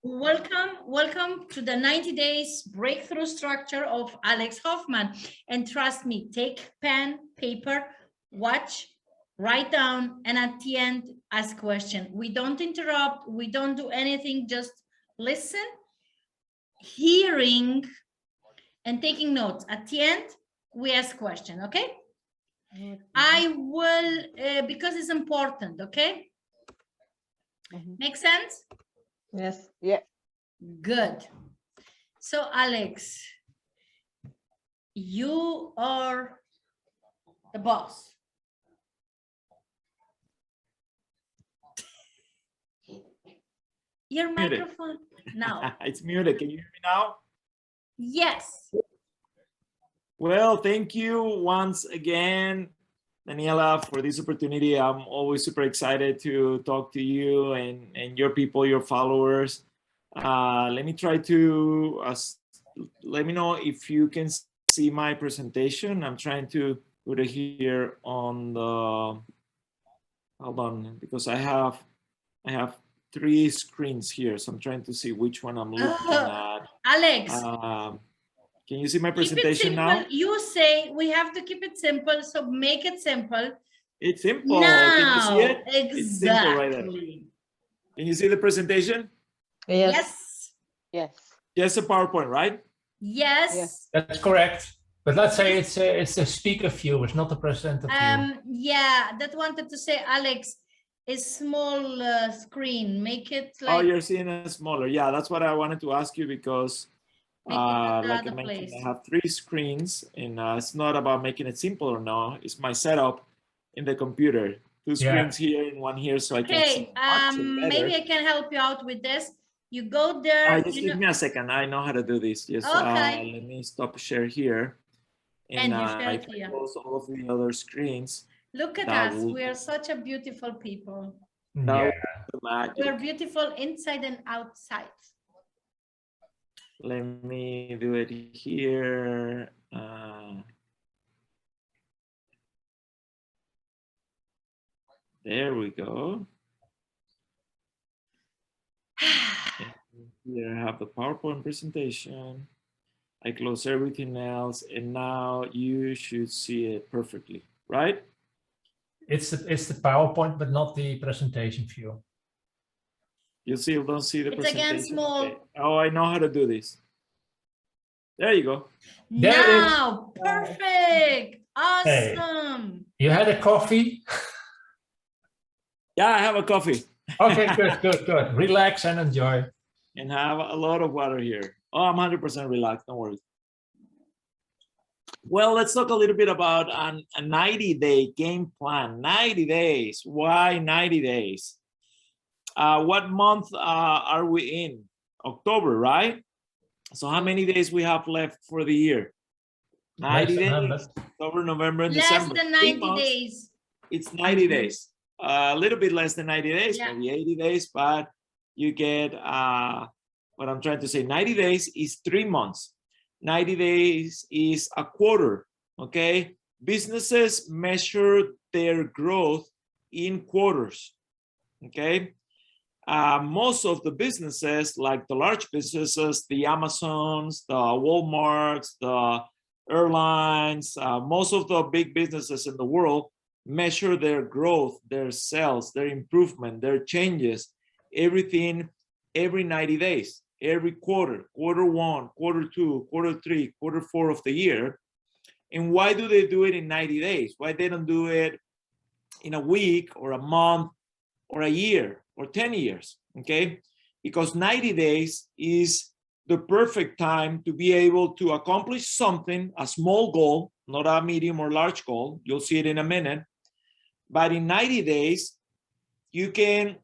Welcome to the 90 days breakthrough structure of Alex Hoffman. And trust me, take pen, paper, watch, write down, and at the end, ask question. We don't interrupt, we don't do anything, just listen, hearing, and taking notes. At the end, we ask question, okay? I will, because it's important, okay? Make sense? Yes. Yeah. Good. So, Alex, you are the boss. Your microphone now. It's muted. Can you hear me now? Yes. Well, thank you once again, Daniela, for this opportunity. I'm always super excited to talk to you and your people, your followers. Let me try to, let me know if you can see my presentation. I'm trying to put it here on the, hold on, because I have 3 screens here. So I'm trying to see which one I'm looking at. Alex. Can you see my presentation now? You say we have to keep it simple, so make it simple. It's simple. Now, can you see it? exactly. It's simple right there. Can you see the presentation? Yes. Yes. Just a PowerPoint, right? Yes. Yes. That's correct. But let's say it's a speaker view, it's not a presenter view. Yeah, that wanted to say, Alex, a small screen. Make it like. Oh, you're seeing it smaller. Yeah, that's what I wanted to ask you because, like I mentioned, I have 3 screens, and it's not about making it simple or no. It's my setup in the computer. 2 screens here and 1 here, so I can see much better. Maybe I can help you out with this. You go there. Just give me a second. I know how to do this. Just let me stop share here. And I can close all of the other screens. Look at us. We are such a beautiful people. Yeah. We're beautiful inside and outside. Let me do it here. There we go. Here I have the PowerPoint presentation. I close everything else, and now you should see it perfectly, right? It's the PowerPoint, but not the presentation view. You still don't see the presentation? It's again small. Okay. Oh, I know how to do this. There you go. Now, perfect. Awesome. Hey, you had a coffee? Yeah, I have a coffee. Okay, good. Relax and enjoy. And have a lot of water here. Oh, I'm 100% relaxed, don't worry. Well, let's talk a little bit about a 90-day game plan. 90 days. Why 90 days? What month are we in? October, right? So how many days we have left for the year? 90 days. October, November, and December. Less than 90 days. It's 90 days. A little bit less than 90 days, maybe 80 days, but you get what I'm trying to say. 90 days is 3 months. 90 days is a quarter, okay? Businesses measure their growth in quarters, okay? Most of the businesses, like the large businesses, the Amazons, the Walmarts, the airlines, most of the big businesses in the world measure their growth, their sales, their improvement, their changes, everything every 90 days, every quarter, quarter 1, quarter 2, quarter 3, quarter 4 of the year. And why do they do it in 90 days? Why they don't do it in a week or a month or a year or 10 years, okay? Because 90 days is the perfect time to be able to accomplish something, a small goal, not a medium or large goal. You'll see it in a minute. But in 90 days, you can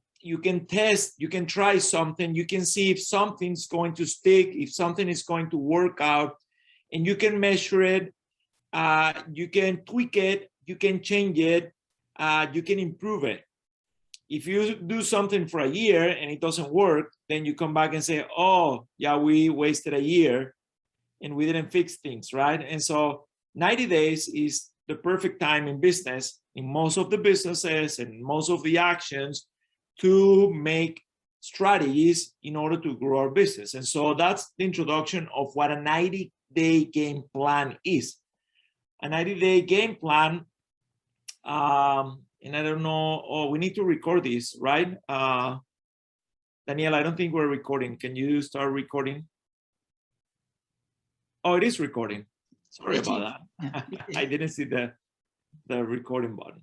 test, you can try something, you can see if something's going to stick, if something is going to work out, and you can measure it, you can tweak it, you can change it, you can improve it. If you do something for a year and it doesn't work, then you come back and say, oh, yeah, we wasted a year and we didn't fix things, right? And so 90 days is the perfect time in business, in most of the businesses and most of the actions, to make strategies in order to grow our business. And so that's the introduction of what a 90-day game plan is. A 90-day game plan, and I don't know, oh, we need to record this, right? Daniel, I don't think we're recording. Can you start recording? Oh, it is recording. Sorry about that. I didn't see the recording button.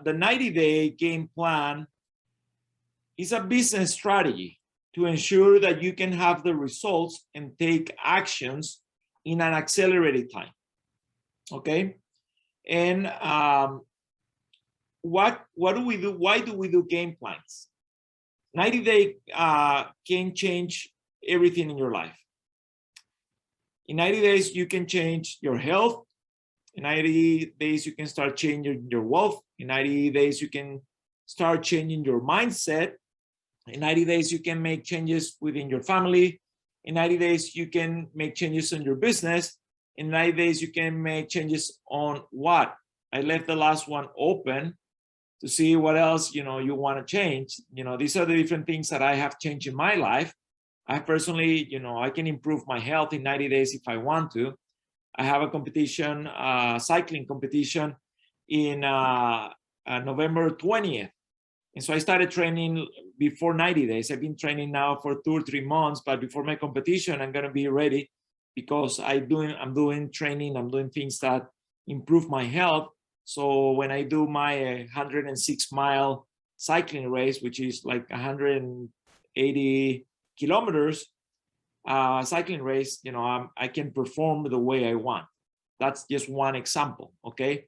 The 90-day game plan is a business strategy to ensure that you can have the results and take actions in an accelerated time. Okay, and what do we do? Why do we do game plans? 90-day can change everything in your life. In 90 days, you can change your health. In 90 days, you can start changing your wealth. In 90 days, you can start changing your mindset. In 90 days, you can make changes within your family. In 90 days, you can make changes in your business. In 90 days, you can make changes on what? I left the last one open to see what else, you want to change. These are the different things that I have changed in my life. I personally, I can improve my health in 90 days if I want to. I have a competition, cycling competition in November 20th. And so I started training before 90 days. I've been training now for 2 or 3 months, but before my competition, I'm going to be ready because I'm doing training, I'm doing things that improve my health. So when I do my 106-mile cycling race, which is like 180 kilometers cycling race, I can perform the way I want. That's just one example. Okay.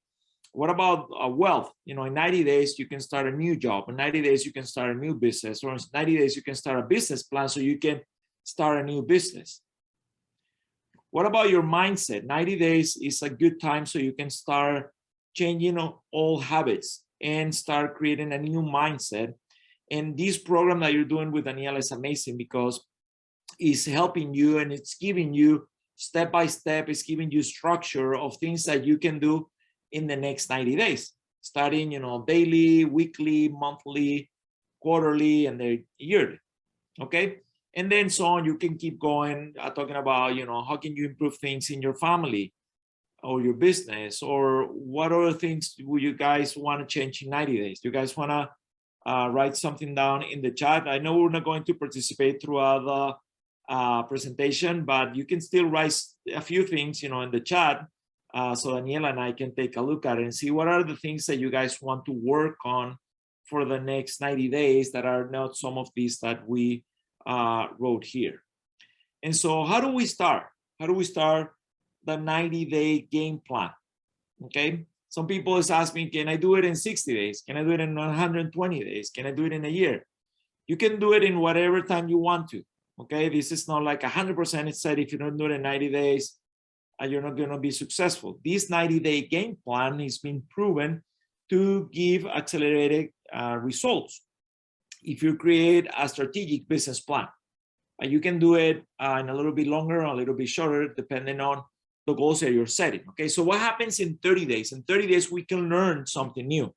What about wealth? In 90 days, you can start a new job. In 90 days, you can start a new business. Or in 90 days, you can start a business plan so you can start a new business. What about your mindset? 90 days is a good time so you can start changing old habits and start creating a new mindset. And this program that you're doing with Daniela is amazing because it's helping you and it's giving you step by step, it's giving you structure of things that you can do in the next 90 days, starting, daily, weekly, monthly, quarterly, and then yearly. Okay. And then so on, you can keep going, talking about, how can you improve things in your family or your business, or what other things would you guys want to change in 90 days? Do you guys want to write something down in the chat? I know we're not going to participate throughout the presentation, but you can still write a few things, in the chat. So Daniela and I can take a look at it and see what are the things that you guys want to work on for the next 90 days that are not some of these that we wrote here. And so how do we start? How do we start the 90-day game plan? Okay. Some people is asking, can I do it in 60 days? Can I do it in 120 days? Can I do it in a year? You can do it in whatever time you want to. Okay. This is not like 100% it's said if you don't do it in 90 days, you're not going to be successful. This 90-day game plan has been proven to give accelerated results if you create a strategic business plan. You can do it in a little bit longer or a little bit shorter, depending on the goals that you're setting. Okay, so what happens in 30 days? In 30 days, we can learn something new.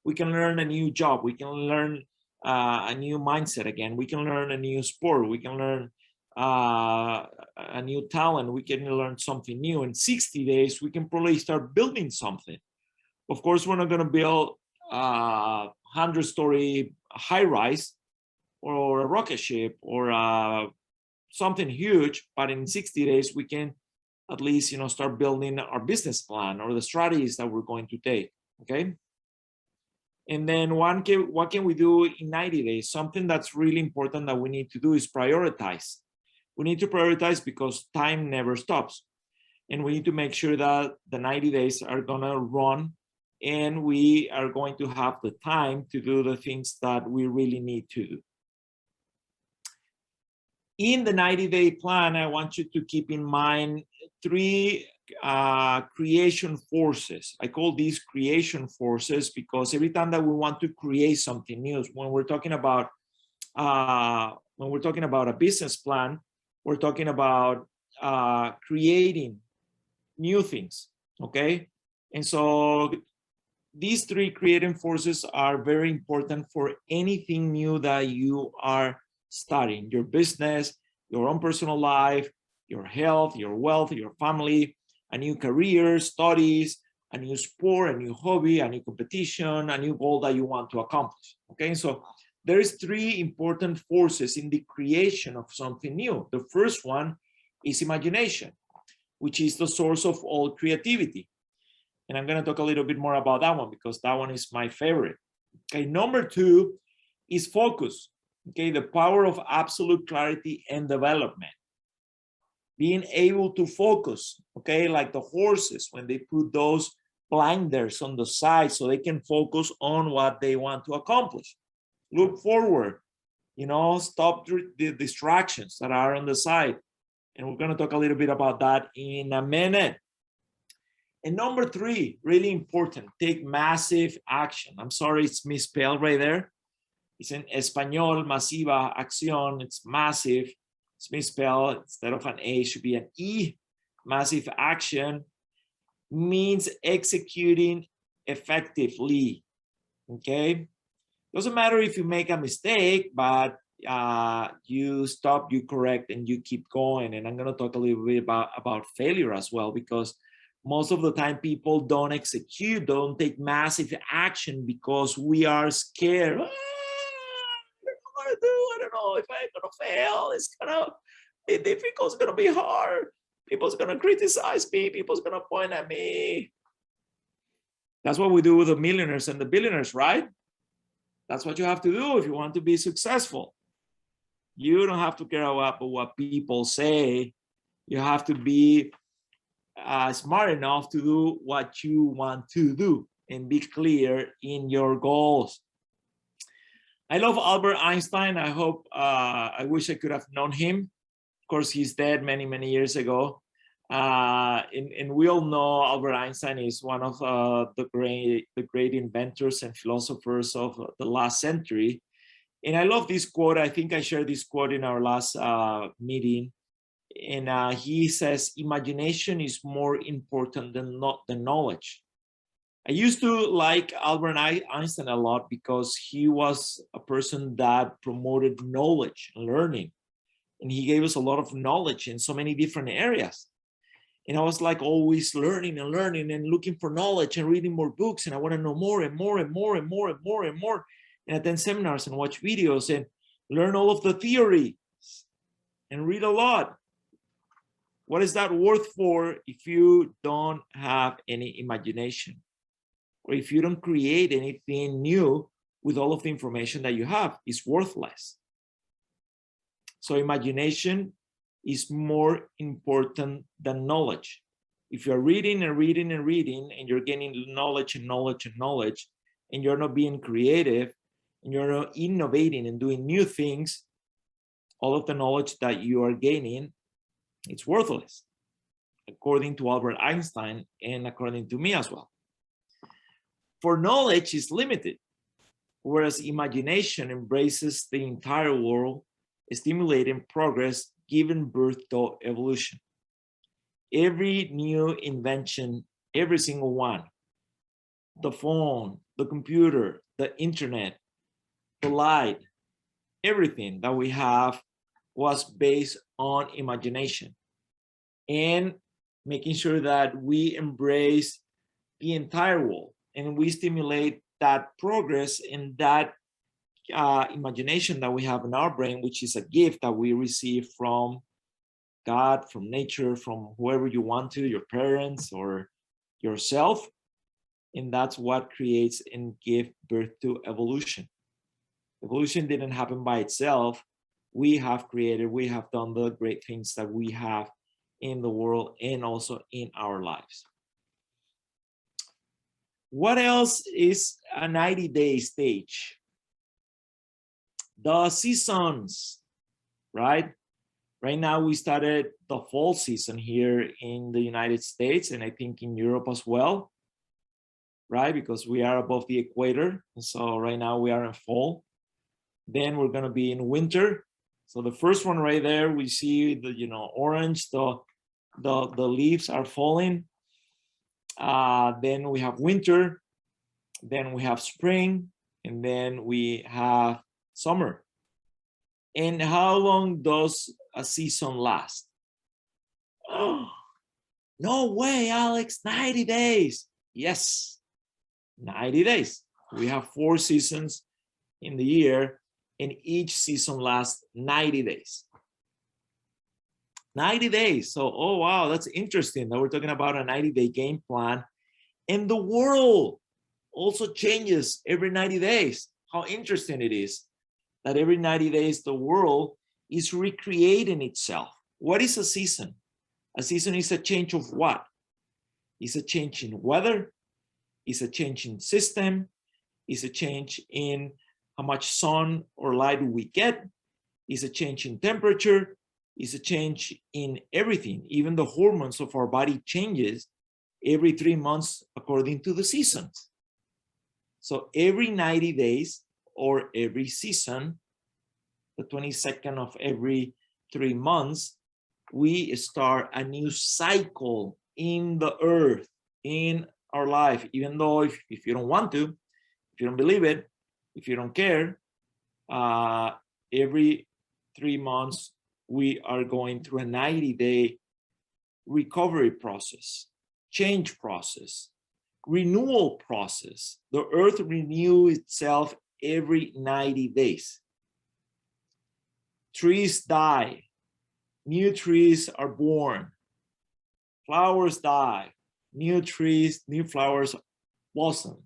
We can learn a new job. We can learn a new mindset again. We can learn a new sport. We can learn a new talent. We can learn something new. In 60 days, we can probably start building something. Of course, we're not going to build a 100-story high-rise or a rocket ship or something huge, but in 60 days, we can at least, start building our business plan or the strategies that we're going to take, okay? And then what can we do in 90 days? Something that's really important that we need to do is prioritize. We need to prioritize because time never stops. And we need to make sure that the 90 days are gonna run and we are going to have the time to do the things that we really need to do. In the 90-day plan, I want you to keep in mind 3 creation forces. I call these creation forces because every time that we want to create something new, when we're talking about a business plan, we're talking about creating new things. Okay, and so these three creating forces are very important for anything new that you are studying: your business, your own personal life, your health, your wealth, your family, a new career, studies, a new sport, a new hobby, a new competition, a new goal that you want to accomplish. Okay, so there is three important forces in the creation of something new. The first one is imagination, which is the source of all creativity. And I'm going to talk a little bit more about that one because that one is my favorite. Okay, number two is focus. Okay, the power of absolute clarity and development. Being able to focus, okay, like the horses when they put those blinders on the side so they can focus on what they want to accomplish. Look forward, you know, stop the distractions that are on the side. And we're going to talk a little bit about that in a minute. And number three, really important, take massive action. I'm sorry, it's misspelled right there. It's in español, masiva, acción, it's massive. It's misspelled. Instead of an A, it should be an E. Massive action means executing effectively, okay? Doesn't matter if you make a mistake, but you stop, you correct, and you keep going. And I'm going to talk a little bit about failure as well, because most of the time people don't execute, don't take massive action because we are scared. I don't know if I'm gonna fail. It's gonna be difficult. It's gonna be hard. People's gonna criticize me. People's gonna point at me. That's what we do with the millionaires and the billionaires, right? That's what you have to do if you want to be successful. You don't have to care about what people say. You have to be smart enough to do what you want to do and be clear in your goals. I love Albert Einstein. I hope, I wish I could have known him. Of course, he's dead many, many years ago. And we all know Albert Einstein is one of the great inventors and philosophers of the last century. And I love this quote. I think I shared this quote in our last meeting. And he says, imagination is more important than knowledge. I used to like Albert Einstein a lot because he was a person that promoted knowledge and learning. And he gave us a lot of knowledge in so many different areas. And I was like always learning and learning and looking for knowledge and reading more books. And I want to know more and more and more and more and more and more. And attend seminars and watch videos and learn all of the theory and read a lot. What is that worth for if you don't have any imagination? Or if you don't create anything new with all of the information that you have? It's worthless. So imagination is more important than knowledge. If you're reading and reading and reading and you're gaining knowledge and knowledge and knowledge, and you're not being creative and you're not innovating and doing new things, all of the knowledge that you are gaining, it's worthless, according to Albert Einstein and according to me as well. For knowledge is limited, whereas imagination embraces the entire world, stimulating progress, giving birth to evolution. Every new invention, every single one, the phone, the computer, the internet, the light, everything that we have was based on imagination and making sure that we embrace the entire world and we stimulate that progress and that imagination that we have in our brain, which is a gift that we receive from God, from nature, from whoever you want to, your parents or yourself. And that's what creates and gives birth to evolution. Evolution didn't happen by itself. We have created, we have done the great things that we have in the world and also in our lives. What else is a 90-day stage? The seasons, right? Right now we started the fall season here in the United States and I think in Europe as well, right? Because we are above the equator. So right now we are in fall. Then we're gonna be in winter. So the first one right there, we see the orange, the leaves are falling. Then we have winter. then we have spring, and then we have summer. And how long does a season last? Oh, no way, Alex, 90 days. Yes, 90 days. We have 4 seasons in the year, and each season lasts 90 days. 90 days. So, oh, wow, that's interesting that we're talking about a 90-day game plan. And the world also changes every 90 days. How interesting it is that every 90 days, the world is recreating itself. What is a season? A season is a change of what? It's a change in weather. It's a change in system. It's a change in how much sun or light we get. It's a change in temperature. It's a change in everything. Even the hormones of our body changes every 3 months according to the seasons. So every 90 days or every season, the 22nd of every 3 months, we start a new cycle in the earth, in our life. Even though if you don't want to, if you don't believe it, if you don't care, every 3 months, we are going through a 90-day recovery process, change process, renewal process. The earth renews itself every 90 days. Trees die, new trees are born, flowers die, new trees, new flowers blossom.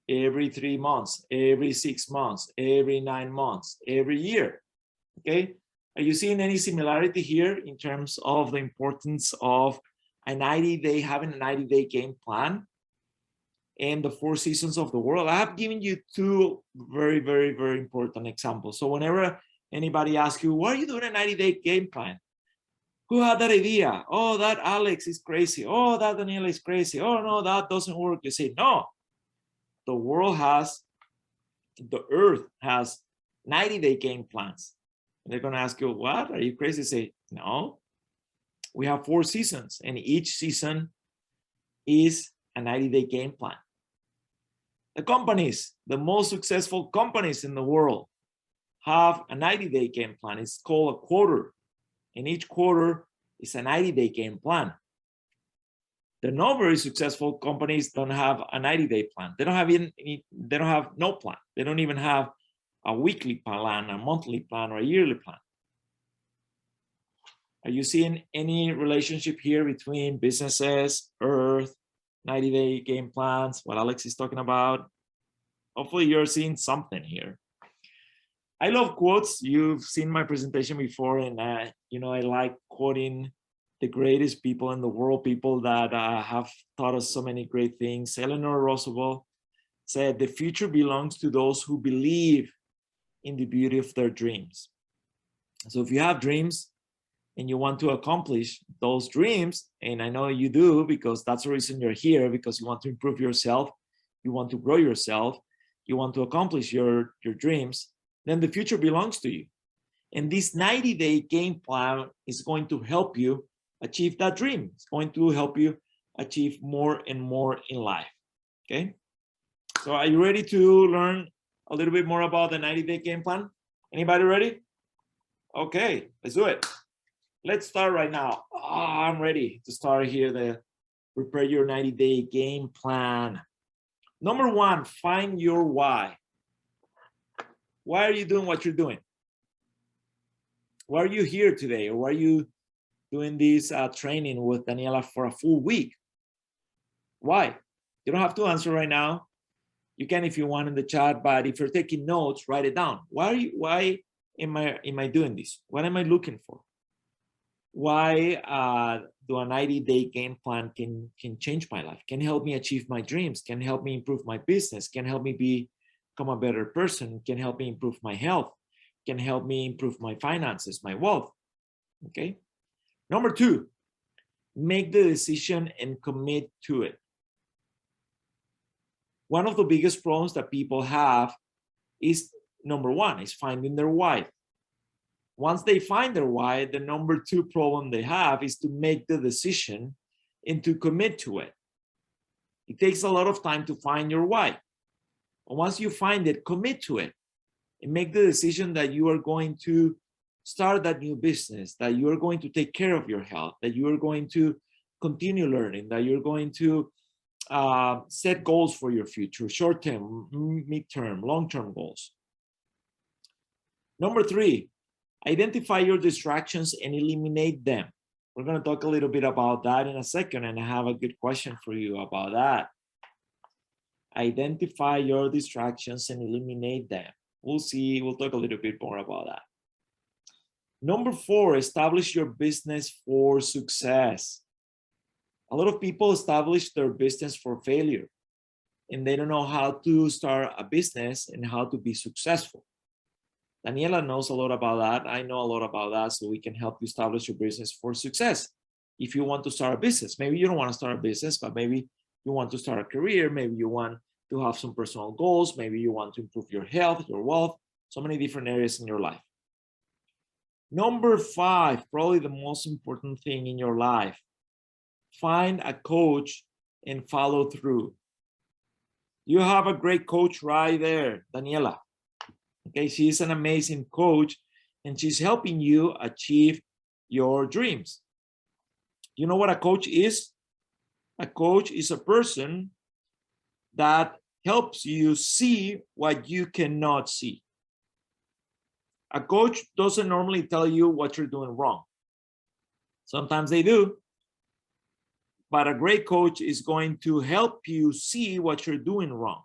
Every 3 months, every 6 months, every 9 months, every year. Okay, are you seeing any similarity here in terms of the importance of a 90-day, having a 90-day game plan and the 4 seasons of the world? I have given you 2 very, very, very important examples. So whenever anybody asks you, why are you doing a 90-day game plan? Who had that idea? Oh, that Alex is crazy. Oh, that Daniela is crazy. Oh, no, that doesn't work. You say, no, the world has, the earth has 90-day game plans. And they're going to ask you, what? Are you crazy? Say, no, we have 4 seasons, and each season is a 90-day game plan. The companies, the most successful companies in the world, have a 90-day game plan. It's called a quarter, and each quarter is a 90-day game plan. The not very successful companies don't have a 90-day plan. They don't have they don't have no plan. They don't even have a weekly plan, a monthly plan, or a yearly plan. Are you seeing any relationship here between businesses, earth, 90-day game plans, what Alex is talking about? Hopefully you're seeing something here. I love quotes. You've seen my presentation before, and I like quoting the greatest people in the world, people that have taught us so many great things. Eleanor Roosevelt said, "The future belongs to those who believe in the beauty of their dreams." So if you have dreams and you want to accomplish those dreams, and I know you do, because that's the reason you're here, because you want to improve yourself, you want to grow yourself, you want to accomplish your dreams, then the future belongs to you. And this 90-day game plan is going to help you achieve that dream. It's going to help you achieve more and more in life. Okay, so are you ready to learn a little bit more about the 90-day game plan? Anybody ready? Okay, let's do it. Let's start right now. I'm ready to start here. The prepare your 90-day game plan. Number 1, find your why. Why are you doing what you're doing? Why are you here today? Or why are you doing this training with Daniela for a full week? Why? You don't have to answer right now. You can if you want in the chat, but if you're taking notes, write it down. Why am I doing this? What am I looking for? Why do a 90-day game plan can change my life, can help me achieve my dreams, can help me improve my business, can help me become a better person, can help me improve my health, can help me improve my finances, my wealth. Okay. Number 2, make the decision and commit to it. One of the biggest problems that people have is, number 1, is finding their why. Once they find their why, the number 2 problem they have is to make the decision and to commit to it. It takes a lot of time to find your why. And once you find it, commit to it and make the decision that you are going to start that new business, that you are going to take care of your health, that you are going to continue learning, that you're going to set goals for your future, short-term, mid-term, long-term goals. Number 3, identify your distractions and eliminate them. We're going to talk a little bit about that in a second, and I have a good question for you about that. Identify your distractions and eliminate them. We'll see, we'll talk a little bit more about that. Number 4, establish your business for success. A lot of people establish their business for failure, and they don't know how to start a business and how to be successful. Daniela knows a lot about that. I know a lot about that, so we can help you establish your business for success. If you want to start a business, maybe you don't want to start a business, but maybe you want to start a career, maybe you want to have some personal goals, maybe you want to improve your health, your wealth, so many different areas in your life. Number 5, probably the most important thing in your life, find a coach and follow through. You have a great coach right there, Daniela. Okay, she's an amazing coach and she's helping you achieve your dreams. You know what a coach is? A coach is a person that helps you see what you cannot see. A coach doesn't normally tell you what you're doing wrong. Sometimes they do, but a great coach is going to help you see what you're doing wrong,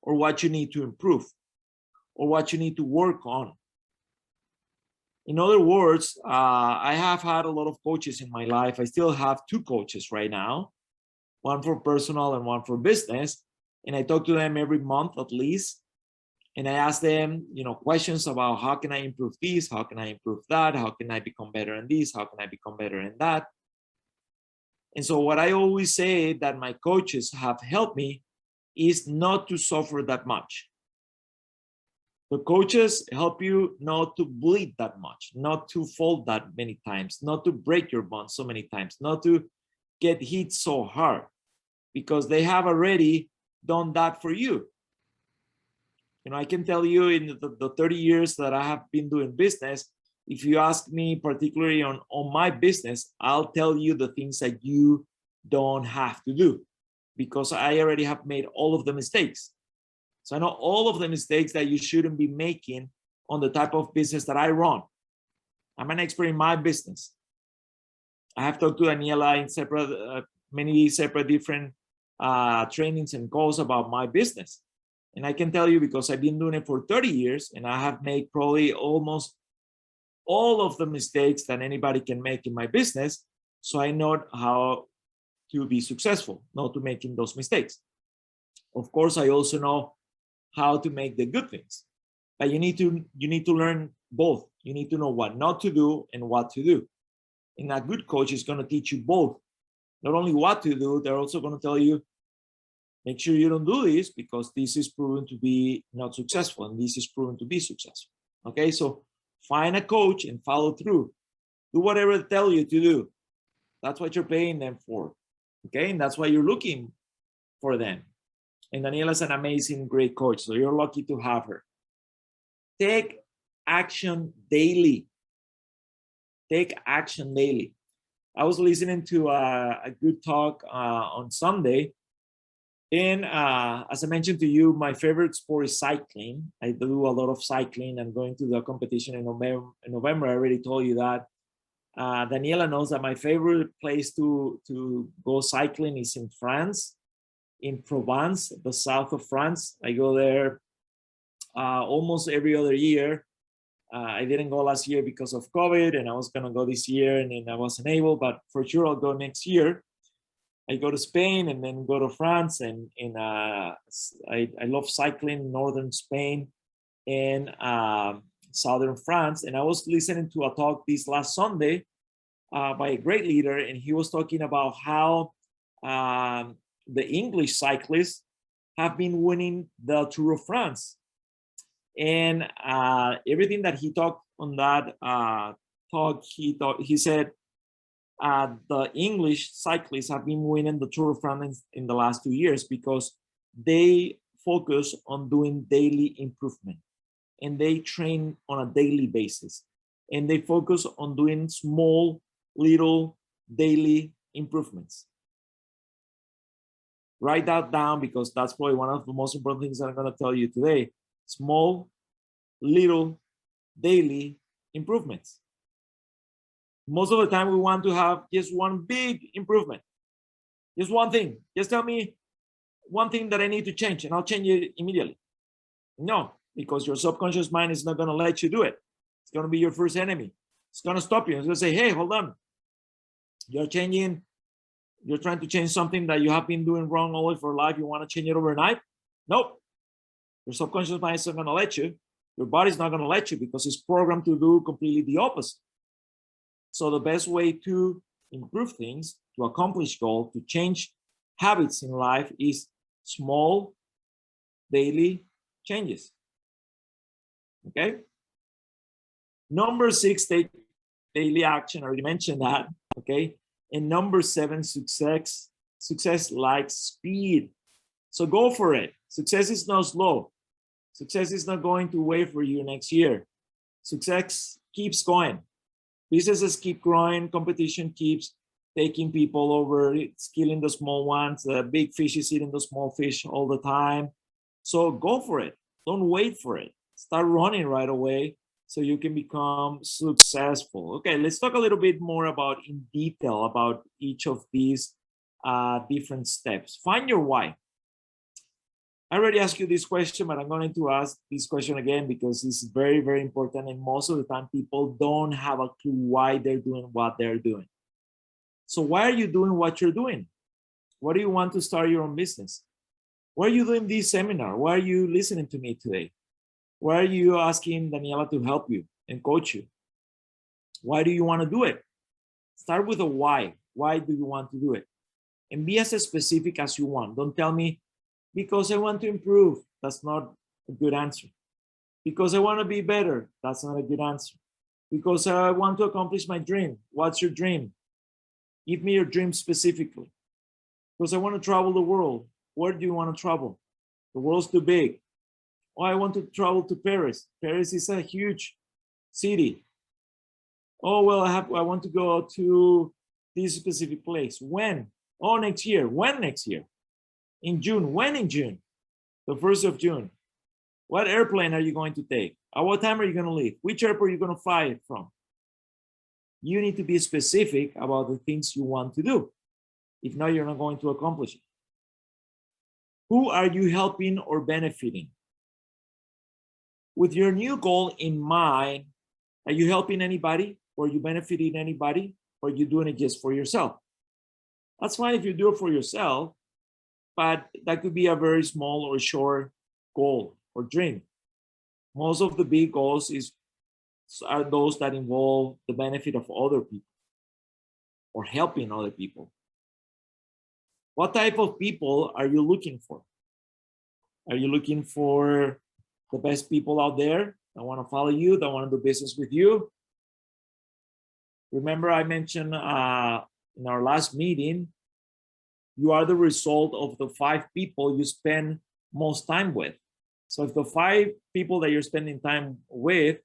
or what you need to improve, or what you need to work on. In other words, I have had a lot of coaches in my life. I still have 2 coaches right now, one for personal and one for business. And I talk to them every month at least. And I ask them, questions about how can I improve this? How can I improve that? How can I become better in this? How can I become better in that? And so what I always say that my coaches have helped me is not to suffer that much. The coaches help you not to bleed that much, not to fall that many times, not to break your bones so many times, not to get hit so hard, because they have already done that for you. I can tell you in the 30 years that I have been doing business, if you ask me particularly on my business, I'll tell you the things that you don't have to do, because I already have made all of the mistakes. So I know all of the mistakes that you shouldn't be making on the type of business that I run. I'm an expert in my business. I have talked to Daniela in many separate different trainings and calls about my business. And I can tell you, because I've been doing it for 30 years and I have made probably almost all of the mistakes that anybody can make in my business. So I know how to be successful, not to making those mistakes. Of course, I also know how to make the good things, but you need to learn both. You need to know what not to do and what to do. And a good coach is going to teach you both. Not only what to do, they're also going to tell you, make sure you don't do this because this is proven to be not successful and this is proven to be successful. Okay, so find a coach and follow through. Do whatever they tell you to do. That's what you're paying them for. Okay, and that's why you're looking for them. And Daniela's an amazing, great coach, so you're lucky to have her. Take action daily. Take action daily. I was listening to a good talk on Sunday. And as I mentioned to you, my favorite sport is cycling. I do a lot of cycling. I'm going to the competition in November. I already told you that. Daniela knows that my favorite place to go cycling is in France, in Provence, the south of France. I go there almost every other year. I didn't go last year because of COVID, and I was going to go this year, and then I wasn't able, but for sure I'll go next year. I go to Spain and then go to France, and I love cycling northern Spain and southern France. And I was listening to a talk this last Sunday by a great leader, and he was talking about how the English cyclists have been winning the Tour of France. And everything that he talked on that talk, he said, the English cyclists have been winning the Tour de France in the last 2 years because they focus on doing daily improvement, and they train on a daily basis, and they focus on doing small, little daily improvements. Write that down, because that's probably one of the most important things that I'm going to tell you today. Small, little, daily improvements. Most of the time we want to have just one big improvement, just one thing. Just tell me one thing that I need to change and I'll change it immediately. No, because your subconscious mind is not going to let you do it. It's going to be your first enemy. It's going to stop you. It's going to say, hey, hold on. You're trying to change something that you have been doing wrong all for life. You want to change it overnight? Nope. Your subconscious mind is not going to let you. Your body's not going to let you, because it's programmed to do completely the opposite. So the best way to improve things, to accomplish goals, to change habits in life is small daily changes. Okay? Number 6, take daily action. I already mentioned that. Okay? And number 7, success. Success likes speed. So go for it. Success is not slow. Success is not going to wait for you next year. Success keeps going. Businesses keep growing. Competition keeps taking people over. It's killing the small ones. The big fish is eating the small fish all the time. So go for it. Don't wait for it. Start running right away so you can become successful. Okay, let's talk a little bit more about in detail about each of these different steps. Find your why. I already asked you this question, but I'm going to ask this question again because it's very, very important. And most of the time, people don't have a clue why they're doing what they're doing. So why are you doing what you're doing? Why do you want to start your own business? Why are you doing this seminar? Why are you listening to me today? Why are you asking Daniela to help you and coach you? Why do you want to do it? Start with a why. Why do you want to do it? And be as specific as you want. Don't tell me, because I want to improve. That's not a good answer. Because I want to be better. That's not a good answer. Because I want to accomplish my dream. What's your dream? Give me your dream specifically. Because I want to travel the world. Where do you want to travel? The world's too big. Oh, I want to travel to Paris. Paris is a huge city. Oh, well, I want to go to this specific place. When? Oh, next year. When next year? In June. When in June? The 1st of June. What airplane are you going to take? At what time are you going to leave? Which airport are you going to fly from? You need to be specific about the things you want to do. If not, you're not going to accomplish it. Who are you helping or benefiting? With your new goal in mind, are you helping anybody? Or are you benefiting anybody? Or are you doing it just for yourself? That's fine if you do it for yourself, but that could be a very small or short goal or dream. Most of the big goals are those that involve the benefit of other people or helping other people. What type of people are you looking for? Are you looking for the best people out there that want to follow you, that want to do business with you? Remember, I mentioned in our last meeting, you are the result of the 5 people you spend most time with. So if the 5 people that you're spending time with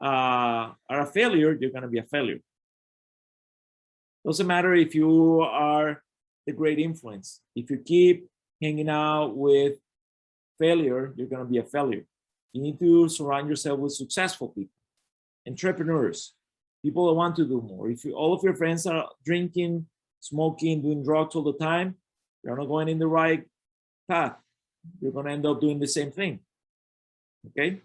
are a failure, you're going to be a failure. Doesn't matter if you are the great influence. If you keep hanging out with failure, you're going to be a failure. You need to surround yourself with successful people, entrepreneurs, people that want to do more. If all of your friends are drinking, smoking, doing drugs all the time, you're not going in the right path. You're going to end up doing the same thing. Okay?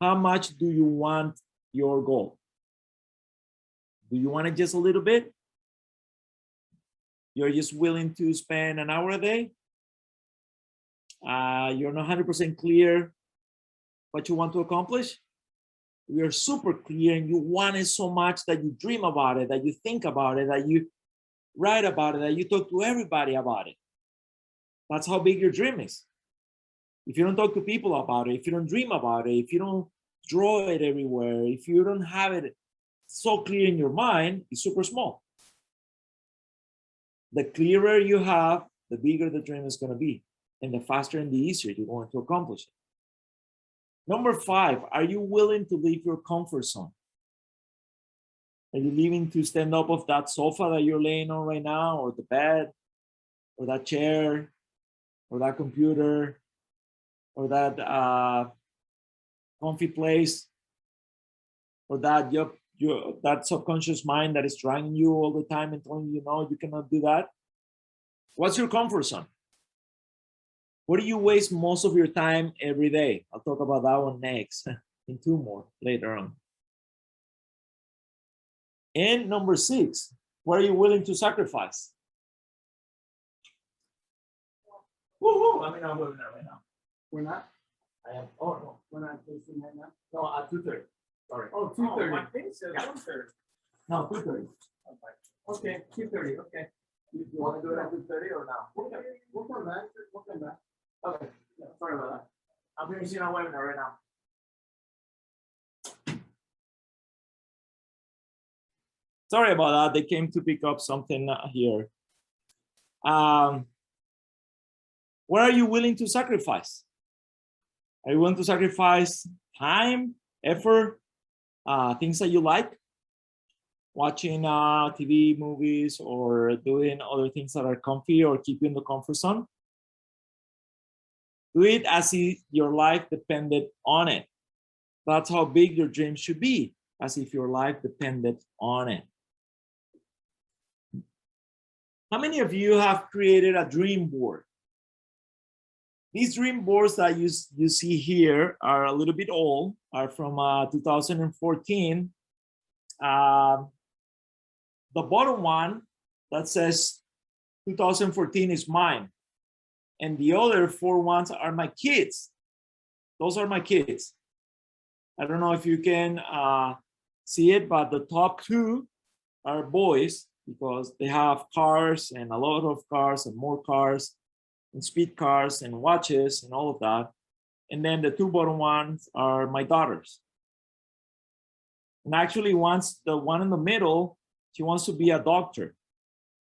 How much do you want your goal? Do you want it just a little bit? You're just willing to spend an hour a day? You're not 100% clear what you want to accomplish? You're super clear and you want it so much that you dream about it, that you think about it, that you write about it, that you talk to everybody about it. That's how big your dream is. If you don't talk to people about it, if you don't dream about it, if you don't draw it everywhere, if you don't have it so clear in your mind is super small. The clearer you have, the bigger the dream is going to be, and the faster and the easier you're going to accomplish it. Number 5, are you willing to leave your comfort zone? Are you willing to stand up off that sofa that you're laying on right now, or the bed, or that chair, or that computer, or that comfy place, or that that subconscious mind that is dragging you all the time and telling you, no, you cannot do that? What's your comfort zone? Where do you waste most of your time every day? I'll talk about that one next, in 2 more later on. And number 6, what are you willing to sacrifice? Woohoo! I mean, I'm doing that right now. We're not? I am. Oh, no. We're not facing right now? No, at 2:30. Sorry. Oh, 2:30. My thing says 1:30. No, 2:30. Okay, 2:30. Okay. You want to do it at 2:30 or now? We'll come back. We'll come back. Okay. Yeah, sorry about that. I'm finishing our webinar right now. Sorry about that. They came to pick up something here. What are you willing to sacrifice? Are you willing to sacrifice time, effort, things that you like? Watching TV, movies, or doing other things that are comfy or keep you in the comfort zone? Do it as if your life depended on it. That's how big your dream should be, as if your life depended on it. How many of you have created a dream board? These dream boards that you see here are a little bit old, are from 2014. The bottom one that says 2014 is mine. And the other 4 ones are my kids. Those are my kids. I don't know if you can see it, but the top 2 are boys, because they have cars and a lot of cars and more cars and speed cars and watches and all of that. And then the 2 bottom ones are my daughters. And actually, once the one in the middle, she wants to be a doctor.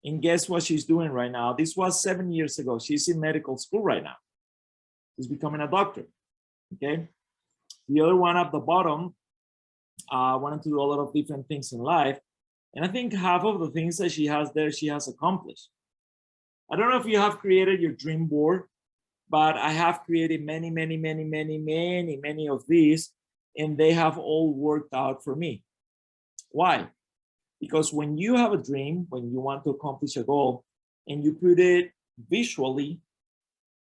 And guess what she's doing right now? This was 7 years ago. She's in medical school right now. She's becoming a doctor. Okay. The other one at the bottom wanted to do a lot of different things in life. And I think half of the things that she has there, she has accomplished. I don't know if you have created your dream board, but I have created many of these, and they have all worked out for me. Why? Because when you have a dream, when you want to accomplish a goal, and you put it visually,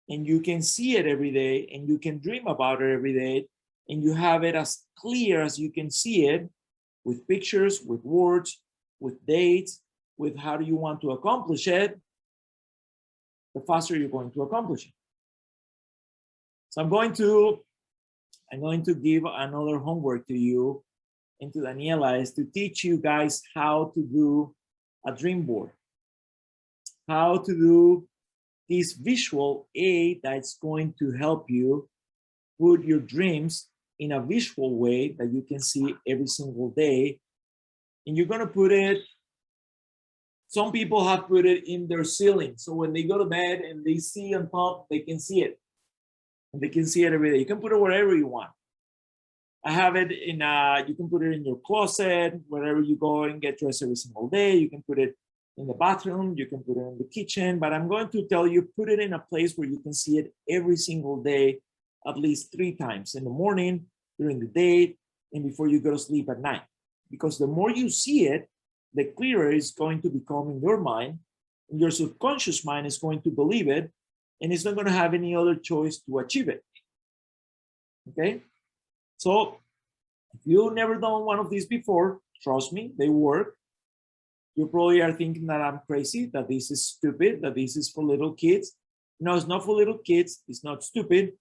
and you can see it every day, and you can dream about it every day, and you have it as clear as you can see it, with pictures, with words, with dates, with how do you want to accomplish it, the faster you're going to accomplish it. So I'm going to give another homework to you and to Daniela, is to teach you guys how to do a dream board, how to do this visual aid that's going to help you put your dreams in a visual way that you can see every single day. And you're going to put it, some people have put it in their ceiling. So when they go to bed and they see on top, they can see it. And they can see it every day. You can put it wherever you want. I have it in, you can put it in your closet, wherever you go and get dressed every single day. You can put it in the bathroom, you can put it in the kitchen, but I'm going to tell you, put it in a place where you can see it every single day, at least 3 times, in the morning, during the day, and before you go to sleep at night. Because the more you see it, the clearer it's going to become in your mind, and your subconscious mind is going to believe it, and it's not going to have any other choice to achieve it. Okay? So if you've never done one of these before, trust me, they work. You probably are thinking that I'm crazy, that this is stupid, that this is for little kids. No, it's not for little kids. It's not stupid.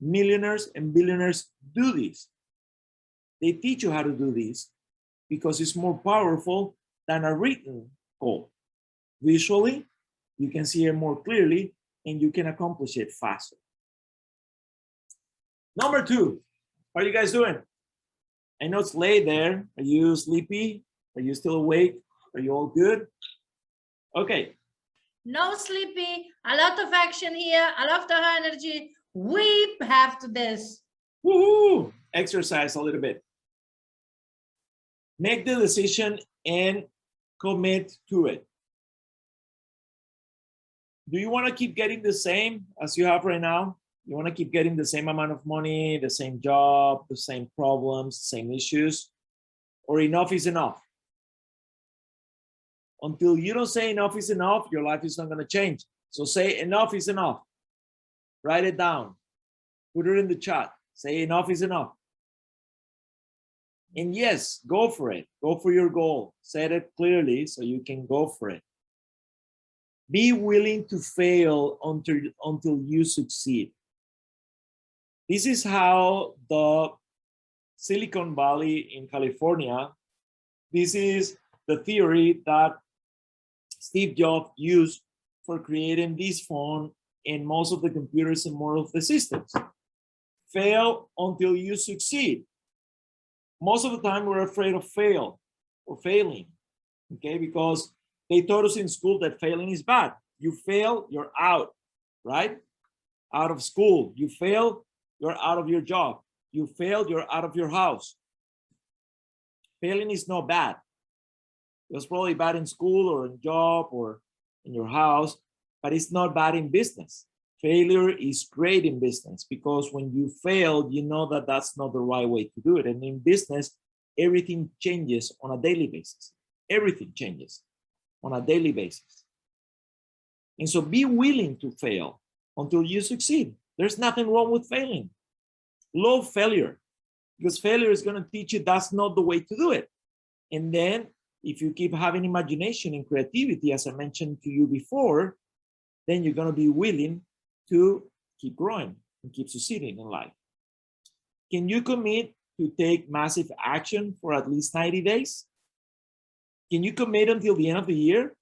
Millionaires and billionaires do this. They teach you how to do this because it's more powerful than a written goal. Visually, you can see it more clearly and you can accomplish it faster. Number 2, how are you guys doing? I know it's late there. Are you sleepy? Are you still awake? Are you all good? Okay. No sleepy, a lot of action here, a lot of energy. We have to this. Woohoo! Exercise a little bit. Make the decision and commit to it. Do you want to keep getting the same as you have right now? You want to keep getting the same amount of money, the same job, the same problems, the same issues? Or enough is enough? Until you don't say enough is enough, your life is not going to change. So say enough is enough. Write it down. Put it in the chat. Say enough is enough. And yes, go for it. Go for your goal. Set it clearly so you can go for it. Be willing to fail until you succeed. This is how the Silicon Valley in California, this is the theory that Steve Jobs used for creating this phone and most of the computers and more of the systems. Fail until you succeed. Most of the time we're afraid of failing, okay? Because they taught us in school that failing is bad. You fail, you're out, right? Out of school. You fail, you're out of your job. You failed, you're out of your house. Failing is not bad. It was probably bad in school or in job or in your house, but it's not bad in business. Failure is great in business because when you fail, you know that that's not the right way to do it. And in business, everything changes on a daily basis. Everything changes on a daily basis. And so be willing to fail until you succeed. There's nothing wrong with failing. Love failure, because failure is going to teach you that's not the way to do it. And then if you keep having imagination and creativity, as I mentioned to you before, then you're going to be willing to keep growing and keep succeeding in life. Can you commit to take massive action for at least 90 days? Can you commit until the end of the year?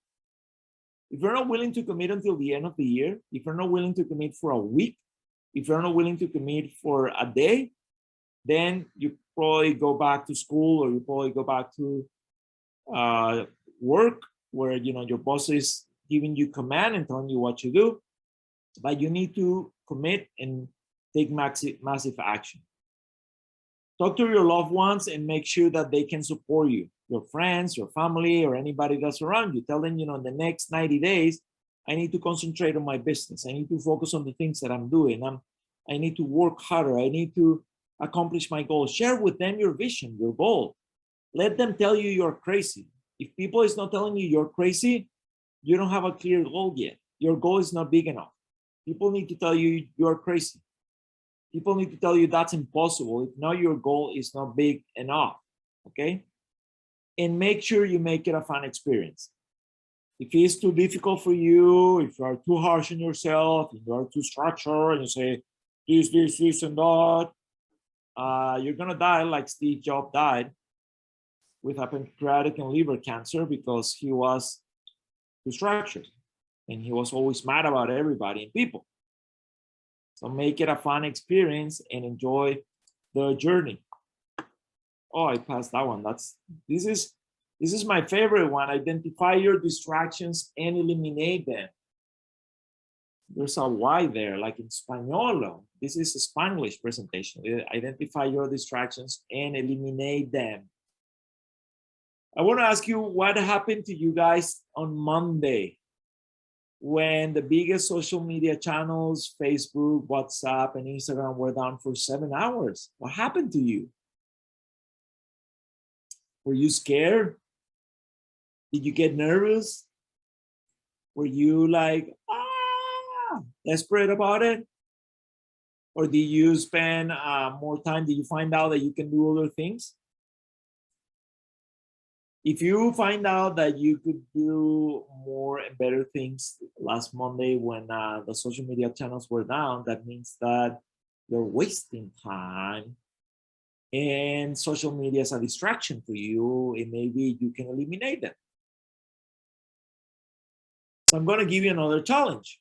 If you're not willing to commit until the end of the year, if you're not willing to commit for a week, if you're not willing to commit for a day, then you probably go back to school or you probably go back to work where your boss is giving you command and telling you what to do. But you need to commit and take massive action. Talk to your loved ones and make sure that they can support you, your friends, your family, or anybody that's around you. Tell them, in the next 90 days, I need to concentrate on my business. I need to focus on the things that I'm doing. I need to work harder. I need to accomplish my goal. Share with them your vision, your goal. Let them tell you you're crazy. If people is not telling you you're crazy, you don't have a clear goal yet. Your goal is not big enough. People need to tell you you're crazy. People need to tell you that's impossible. If not, your goal is not big enough, okay? And make sure you make it a fun experience. If it's too difficult for you, if you are too harsh on yourself, if you are too structured and you say this, and that, you're gonna die like Steve Jobs died with a pancreatic and liver cancer because he was too structured. And he was always mad about everybody and people. So make it a fun experience and enjoy the journey. Oh, I passed that one. This is my favorite one. Identify your distractions and eliminate them. There's a Y there, like in Español. This is a Spanglish presentation. Identify your distractions and eliminate them. I want to ask you what happened to you guys on Monday, when the biggest social media channels, Facebook, WhatsApp, and Instagram were down for 7 hours. What happened to you? Were you scared? Did you get nervous? Were you like, desperate about it? Or did you spend more time? Did you find out that you can do other things? If you find out that you could do more and better things last Monday when the social media channels were down, that means that you're wasting time and social media is a distraction for you, and maybe you can eliminate them. So I'm going to give you another challenge.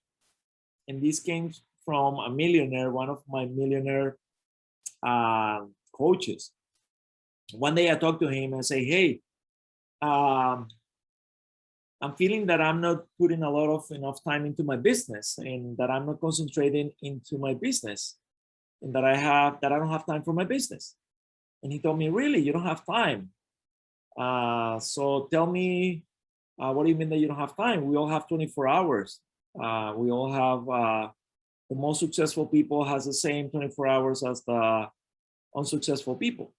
And this came from a millionaire, one of my millionaire coaches. One day I talked to him and say, hey, I'm feeling that I'm not putting a lot of enough time into my business, and that I'm not concentrating into my business, and that I don't have time for my business. And he told me, really, you don't have time? So tell me, what do you mean that you don't have time? We all have 24 hours. We all have, the most successful people has the same 24 hours as the unsuccessful people.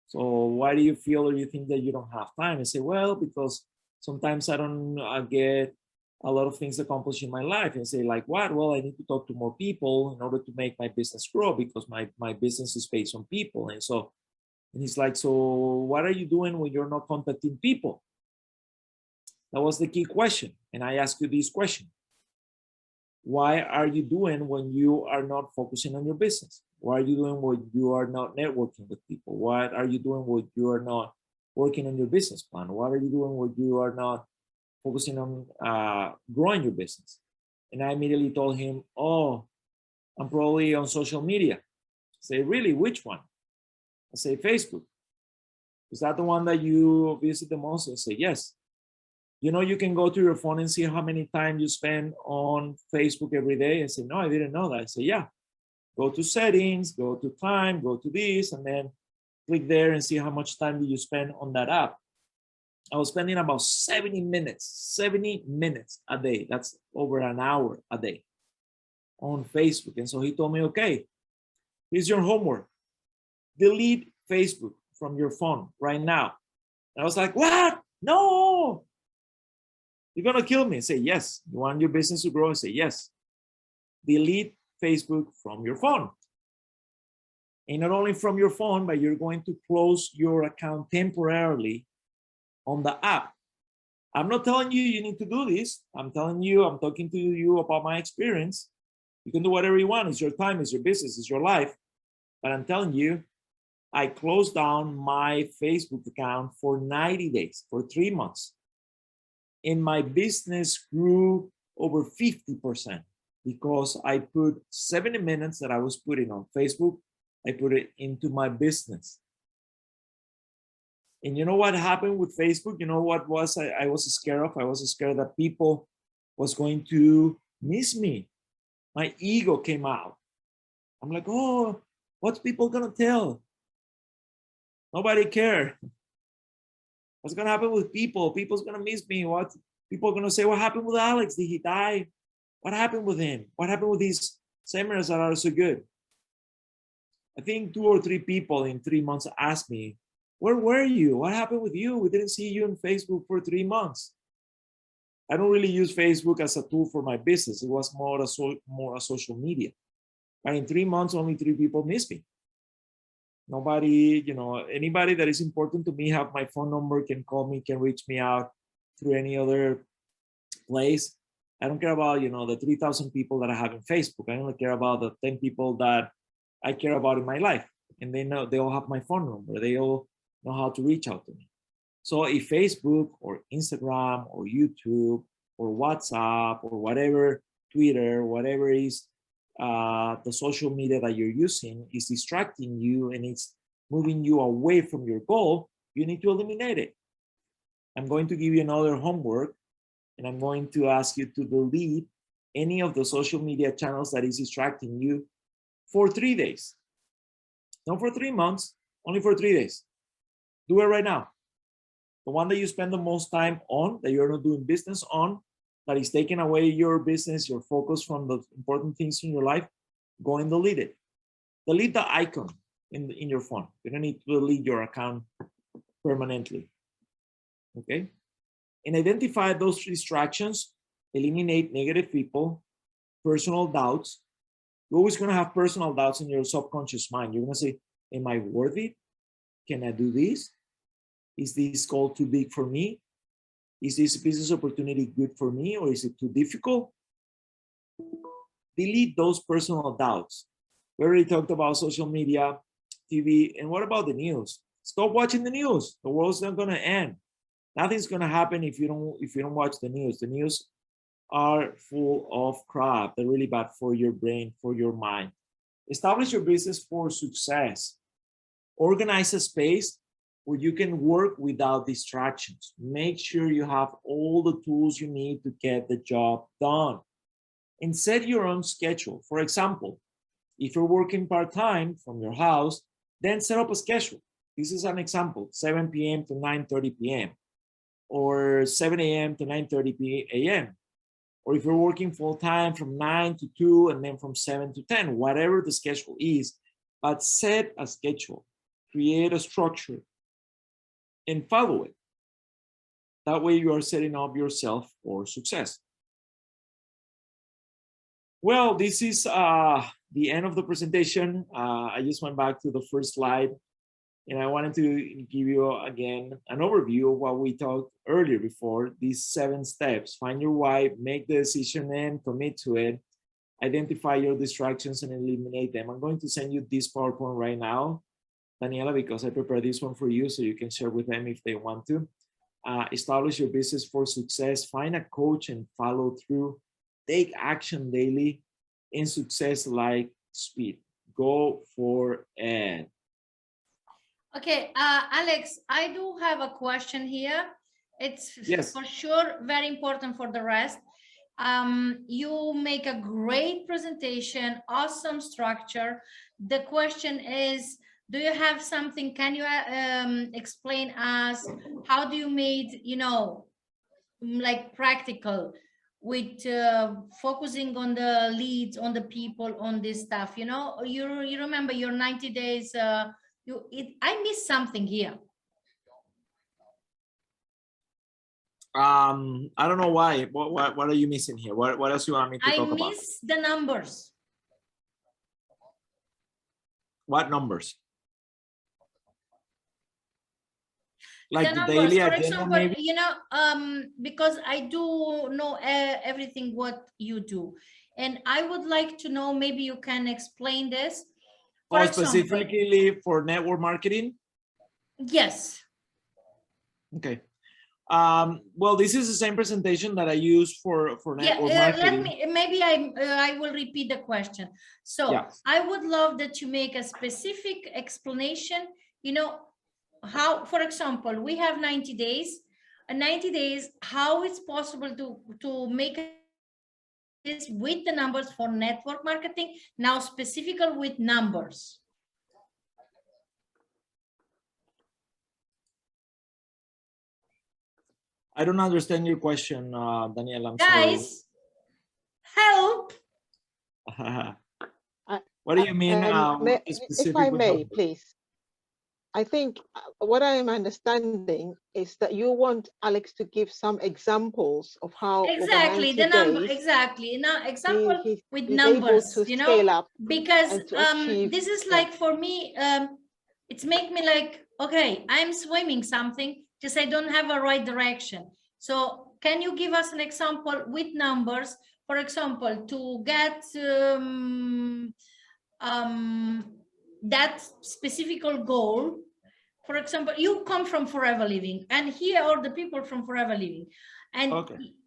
So why do you feel or you think that you don't have time? I say, well, because sometimes I don't get a lot of things accomplished in my life. And say, like what? Well, I need to talk to more people in order to make my business grow, because my business is based on people. And so, and he's like, so what are you doing when you're not contacting people? That was the key question. And I ask you this question. Why are you doing when you are not focusing on your business? What are you doing when you are not networking with people? What are you doing when you are not working on your business plan? What are you doing when you are not focusing on growing your business? And I immediately told him, oh, I'm probably on social media. I say, really, which one? I say, Facebook. Is that the one that you visit the most? I say, yes. You know, you can go to your phone and see how many time you spend on Facebook every day. I say, no, I didn't know that. I say, yeah, go to settings, go to time, go to this, and then click there and see how much time do you spend on that app. I was spending about 70 minutes a day. That's over an hour a day on Facebook. And so he told me, okay, here's your homework. Delete Facebook from your phone right now. And I was like, what? No, you're gonna kill me. I say, yes. You want your business to grow? I say, yes. Delete Facebook from your phone. And not only from your phone, but you're going to close your account temporarily on the app. I'm not telling you you need to do this. I'm telling you, I'm talking to you about my experience. You can do whatever you want. It's your time, it's your business, it's your life. But I'm telling you, I closed down my Facebook account for 90 days, for 3 months. And my business grew over 50% because I put 70 minutes that I was putting on Facebook, I put it into my business. And you know what happened with Facebook? You know what was I was scared of? I was scared that people was going to miss me. My ego came out. I'm like, oh, what's people gonna tell? Nobody cared. What's gonna happen with people? People's gonna miss me. What people are gonna say? What happened with Alex? Did he die? What happened with him? What happened with these seminars that are so good? I think 2 or 3 people in 3 months asked me, where were you? What happened with you? We didn't see you on Facebook for 3 months. I don't really use Facebook as a tool for my business. It was more a social media. But in 3 months, only 3 people missed me. Nobody, you know, anybody that is important to me have my phone number, can call me, can reach me out through any other place. I don't care about, you know, the 3,000 people that I have in Facebook. I only care about the 10 people that I care about in my life. And they know, they all have my phone number. They all know how to reach out to me. So if Facebook or Instagram or YouTube or WhatsApp or whatever, Twitter, whatever is the social media that you're using is distracting you and it's moving you away from your goal, you need to eliminate it. I'm going to give you another homework, and I'm going to ask you to delete any of the social media channels that is distracting you for 3 days. Not for 3 months, only for 3 days. Do it right now. The one that you spend the most time on, that you're not doing business on, that is taking away your business, your focus from the important things in your life, go and delete it. Delete the icon in your phone. You don't need to delete your account permanently. Okay? And identify those distractions, eliminate negative people, personal doubts. You're always going to have personal doubts in your subconscious mind. You're going to say, am I worth it? Can I do this? Is this goal too big for me? Is this business opportunity good for me, or is it too difficult? Delete those personal doubts. We already talked about social media, TV, and what about the news? Stop watching the news. The world's not going to end. Nothing's going to happen if you don't watch the news. The news are full of crap. They're really bad for your brain, for your mind. Establish your business for success. Organize a space where you can work without distractions. Make sure you have all the tools you need to get the job done. And set your own schedule. For example, if you're working part-time from your house, then set up a schedule. This is an example, 7 p.m. to 9:30 p.m. or 7 a.m. to 9:30 a.m. Or if you're working full-time from 9 to 2 and then from 7 to 10, whatever the schedule is, but set a schedule, create a structure, and follow it. That way you are setting up yourself for success. Well, this is the end of the presentation. I just went back to the first slide, and I wanted to give you again an overview of what we talked earlier before, these 7 steps. Find your why, make the decision and commit to it, identify your distractions and eliminate them. I'm going to send you this PowerPoint right now, Daniela, because I prepared this one for you so you can share with them if they want to. Establish your business for success, find a coach and follow through. Take action daily. In success like speed. Go for it. Okay, Alex, I do have a question here. It's yes. For sure very important for the rest. You make a great presentation, awesome structure. The question is, do you have something, can you explain us, how do you made, you know, like practical with focusing on the leads, on the people, on this stuff, you know, you remember your 90 days, I missed something here. I don't know why. What are you missing here? What else you want me to talk about? I miss the numbers. What numbers? Like the numbers, daily for agenda, example, maybe? you know, because I do know everything what you do, and I would like to know, maybe you can explain this. For specifically for network marketing? Yes. Okay. Well, this is the same presentation that I use for network marketing. Maybe I will repeat the question. So yeah. I would love that you make a specific explanation, you know, how, for example, we have 90 days, 90 days, how it's possible to make this with the numbers for network marketing, now specifically with numbers. I don't understand your question, Daniel. I'm Guys, help. What do you mean? If I may, please. I think what I am understanding is that you want Alex to give some examples of how exactly the number, exactly now example with numbers, able to you know, scale up because this is like for me, it's make me like, okay, I'm swimming something, just I don't have a right direction. So can you give us an example with numbers, for example, to get that specific goal? For example, you come from Forever Living, and here are the people from Forever Living, and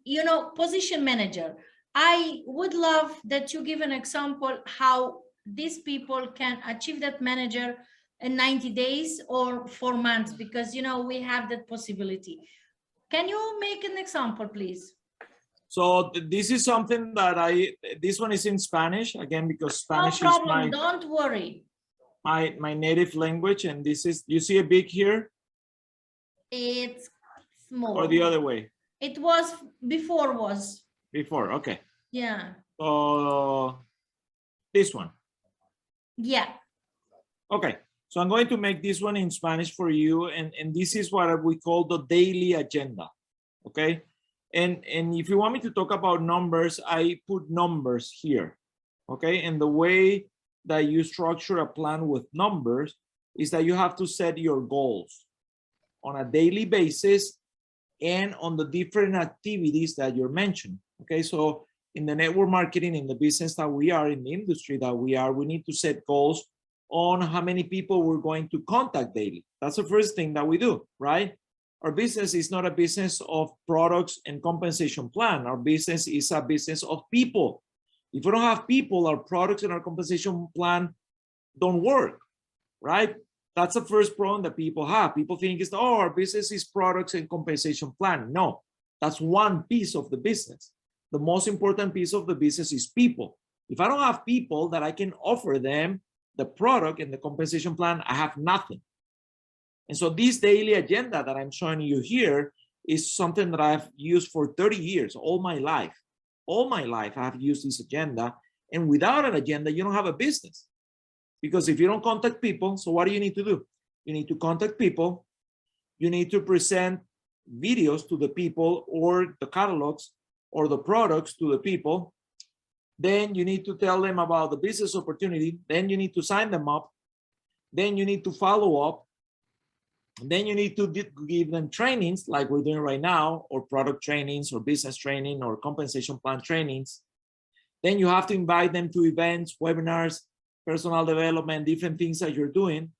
you know, position manager. I would love that you give an example how these people can achieve that manager in 90 days or 4 months, because you know we have that possibility. Can you make an example, please? So this is something that this one is in Spanish, again, because Spanish no problem, don't worry. My native language, and this is, you see a big here? It's small. Or the other way? It was, before was. Before, okay. Yeah. So this one? Yeah. Okay, so I'm going to make this one in Spanish for you, and this is what we call the daily agenda, okay? And if you want me to talk about numbers, I put numbers here, okay? And the way that you structure a plan with numbers is that you have to set your goals on a daily basis and on the different activities that you're mentioning. Okay, so in the network marketing, in the business that we are, in the industry that we are, we need to set goals on how many people we're going to contact daily. That's the first thing that we do, right? Our business is not a business of products and compensation plan. Our business is a business of people. If we don't have people, our products and our compensation plan don't work, right? That's the first problem that people have. People think it's, oh, our business is products and compensation plan. No, that's one piece of the business. The most important piece of the business is people. If I don't have people that I can offer them the product and the compensation plan, I have nothing. And so this daily agenda that I'm showing you here is something that I've used for 30 years, all my life. All my life, I have used this agenda. And without an agenda, you don't have a business. Because if you don't contact people, so what do you need to do? You need to contact people. You need to present videos to the people or the catalogs or the products to the people. Then you need to tell them about the business opportunity. Then you need to sign them up. Then you need to follow up. Then you need to give them trainings like we're doing right now, or product trainings or business training or compensation plan trainings. Then you have to invite them to events, webinars, personal development, different things that you're doing,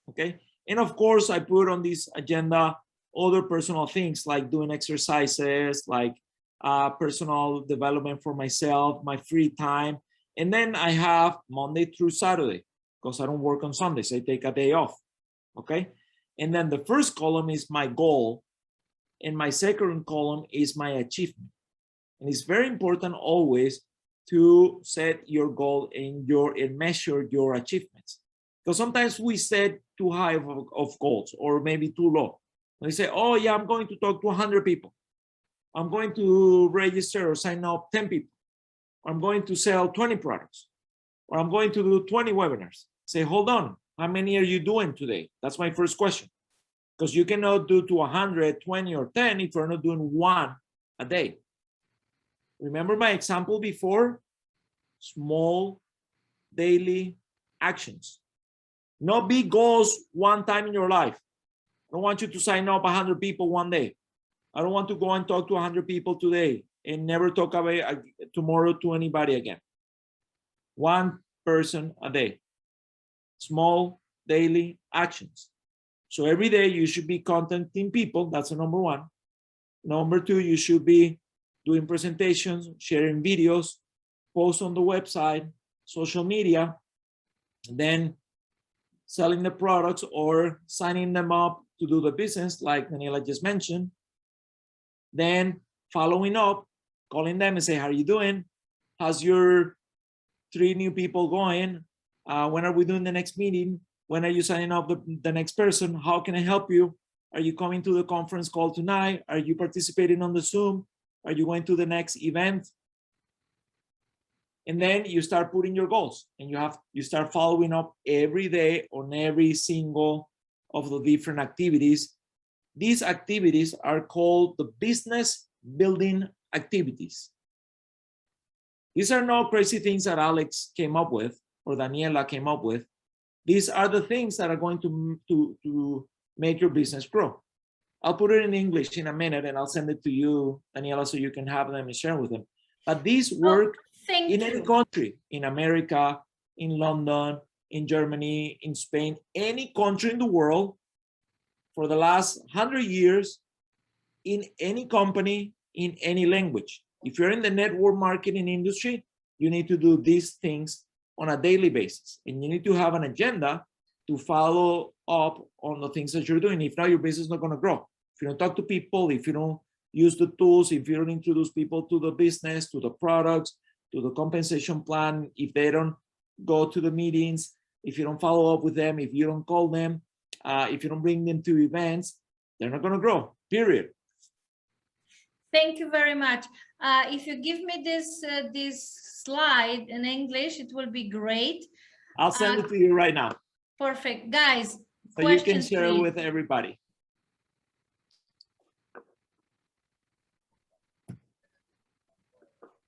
okay? And of course, I put on this agenda other personal things like doing exercises, like personal development for myself, my free time. And then I have Monday through Saturday, because I don't work on Sundays, I take a day off, okay? And then the first column is my goal, and my second column is my achievement. And it's very important always to set your goal and measure your achievements. Because sometimes we set too high of goals, or maybe too low. We say, oh yeah, I'm going to talk to 100 people. I'm going to register or sign up 10 people. I'm going to sell 20 products, or I'm going to do 20 webinars. Say, hold on, how many are you doing today? That's my first question. Because you cannot do to 100, 20, or 10 if you're not doing one a day. Remember my example before? Small daily actions. No big goals one time in your life. I don't want you to sign up 100 people one day. I don't want to go and talk to 100 people today and never talk about tomorrow to anybody again. One person a day. Small daily actions. So every day you should be contacting people. That's the number one. Number two, you should be doing presentations, sharing videos, posts on the website, social media, then selling the products or signing them up to do the business like Daniela just mentioned. Then following up, calling them and say, how are you doing? How's your 3 new people going? When are we doing the next meeting? When are you signing up the next person? How can I help you? Are you coming to the conference call tonight? Are you participating on the Zoom? Are you going to the next event? And then you start putting your goals, and you start following up every day on every single of the different activities. These activities are called the business building activities. These are not crazy things that Alex came up with or Daniela came up with. These are the things that are going to make your business grow. I'll put it in English in a minute and I'll send it to you, Daniela, so you can have them and share with them. But these work in any country, in America, in London, in Germany, in Spain, any country in the world for the last 100 years, in any company, in any language. If you're in the network marketing industry, you need to do these things on a daily basis. And you need to have an agenda to follow up on the things that you're doing. If not, your business is not going to grow. If you don't talk to people, if you don't use the tools, if you don't introduce people to the business, to the products, to the compensation plan, if they don't go to the meetings, if you don't follow up with them, if you don't call them, if you don't bring them to events, they're not going to grow, period. Thank you very much. If you give me this slide in English, it will be great. I'll send it to you right now. Perfect. Guys, so you can share it with everybody.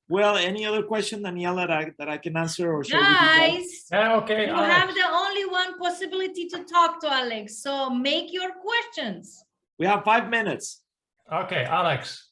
Well, any other question, Daniela, that I can answer or share with you guys? Yeah, okay. You have the only one possibility to talk to Alex, so make your questions. We have 5 minutes. Okay, Alex.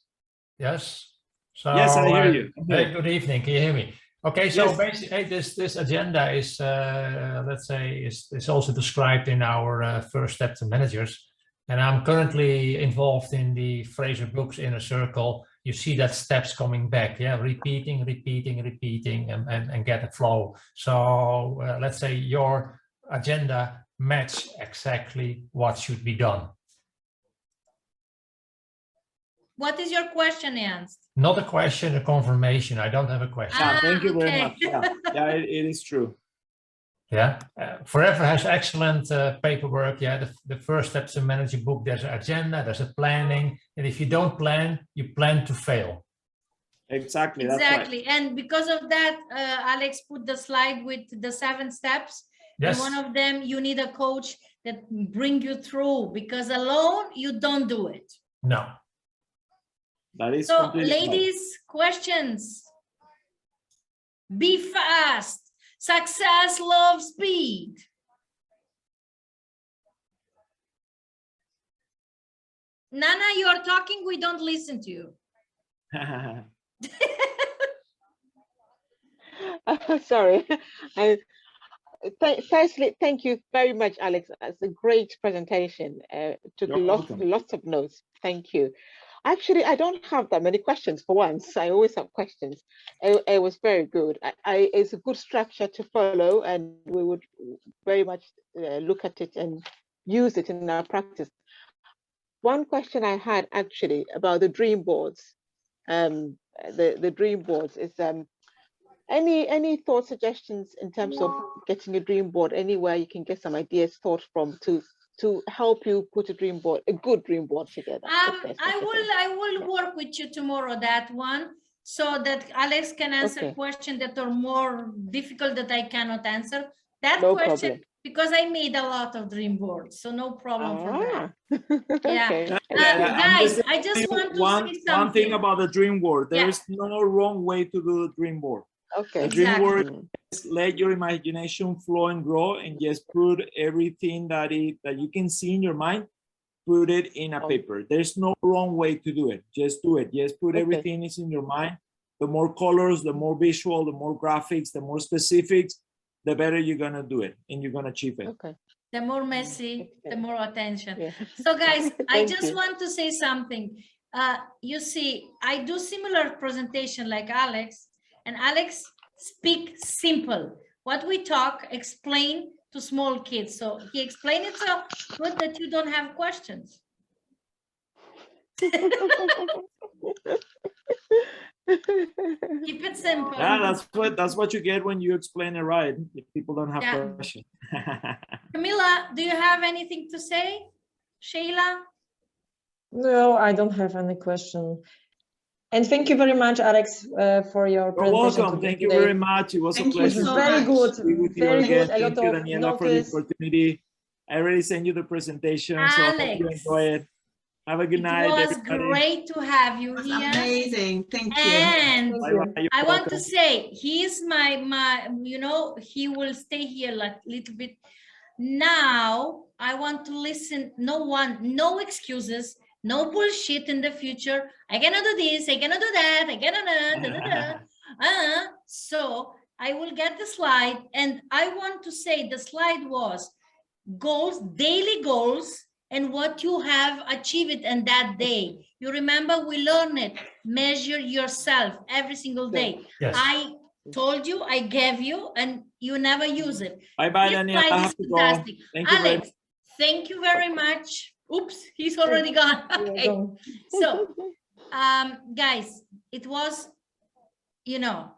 Yes. So, yes, I hear you. Hey, good evening. Can you hear me? Okay, so yes. basically, this agenda is, let's say, is also described in our first step to managers. And I'm currently involved in the Fraser Brooks Inner Circle. You see that steps coming back, yeah, repeating, and get a flow. So let's say your agenda match exactly what should be done. What is your question, Ernst? Not a question, a confirmation. I don't have a question. Yeah, thank you very okay. much. Yeah, it is true. Yeah, Forever has excellent paperwork. Yeah, the first steps to manage a book, there's an agenda, there's a planning. And if you don't plan, you plan to fail. Exactly. That's Exactly. right. And because of that, Alex put the slide with the 7 steps. Yes. And one of them, you need a coach that bring you through, because alone you don't do it. No. That is So completely right. ladies, questions. Be fast. Success loves speed. Nana, you are talking, we don't listen to you. Sorry. Firstly, thank you very much, Alex. It's a great presentation. Took You're welcome. lots of notes. Thank you. Actually, I don't have that many questions for once. I always have questions. It was very good. It's a good structure to follow, and we would very much look at it and use it in our practice. One question I had actually about the dream boards, the dream boards is any thought suggestions in terms of getting a dream board, anywhere you can get some ideas, thoughts from to help you put a good dream board together? I will work with you tomorrow, that one, so that Alex can answer questions that are more difficult that I cannot answer. That no question, problem. Because I made a lot of dream boards, so no problem for that. Yeah. Okay. Guys, I just want to say something. One thing about the dream board, there's no wrong way to do the dream board. Okay. The dream board is let your imagination flow and grow, and just put everything that you can see in your mind, put it in a paper. There's no wrong way to do it. Just do it. Just put everything is in your mind. The more colors, the more visual, the more graphics, the more specifics, the better you're gonna do it, and you're gonna achieve it. Okay. The more messy, the more attention. Yeah. So guys, I just want to say something. You see, I do similar presentation like Alex, and Alex speak simple. What we talk, explain to small kids. So he explained it so good that you don't have questions. Keep it simple. Yeah, that's what you get when you explain it right. If people don't have questions. Camila, do you have anything to say? Sheila? No, I don't have any question. And thank you very much, Alex, for your presentation. Welcome. Thank you very much. It was a pleasure. Very good. Very good. Thank you, Daniela, for the opportunity. I already sent you the presentation, so I hope you enjoy it. Have a good night. It was great to have you here. Amazing. Thank you. And bye-bye. I want to say, he's my, you know, he will stay here like a little bit. Now, I want to listen. No excuses. No bullshit in the future. I cannot do this. I cannot do that. I cannot. So I will get the slide, and I want to say the slide was goals, daily goals, and what you have achieved in that day. You remember we learned it. Measure yourself every single day. Yes. I told you, I gave you, and you never use it. Bye-bye, Daniela. I have to go. Thank you, Alex, thank you very much. Oops, he's already gone. Okay. So, guys, it was, you know,